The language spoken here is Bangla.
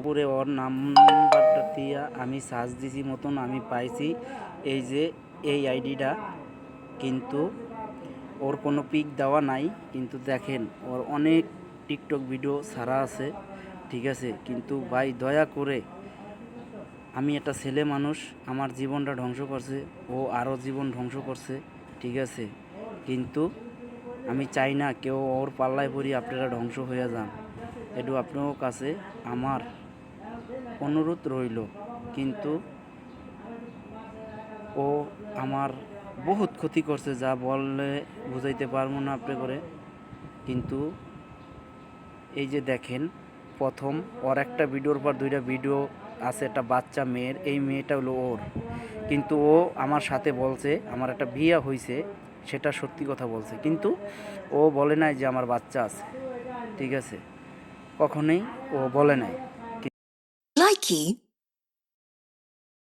উপরে ওর নাম্বারটা দিয়া আমি সার্চ দিছি মতন আমি পাইছি এই যে এই আইডিটা, কিন্তু ওর কোনো পিক দেওয়া নাই। কিন্তু দেখেন ওর অনেক টিকটক ভিডিও ছাড়া আছে, ঠিক আছে। কিন্তু ভাই দয়া করে, আমি একটা ছেলে মানুষ, আমার জীবনটা ধ্বংস করছে, ও আরও জীবন ধ্বংস করছে, ঠিক আছে। কিন্তু আমি চাই না কেউ ওর পাল্লায় পড়ি আপনারা ধ্বংস হয়ে যান। একটু আপনার কাছে আমার অনুরোধ রইল। কিন্তু ও আমার বহুত ক্ষতি করছে, যা বললে বুঝাইতে পারবো না আপনি করে। কিন্তু এই যে দেখেন, প্রথম ওর একটা ভিডিওর পর দুইটা ভিডিও আছে একটা বাচ্চা মেয়ের, এই মেয়েটা হলো ওর। কিন্তু ও আমার সাথে বলছে আমার একটা বিয়ে হয়েছে, সেটা সত্যি কথা বলছে। কিন্তু ও বলে নাই যে আমার বাচ্চা আছে, ঠিক আছে, কখনোই ও বলে নাই। Likey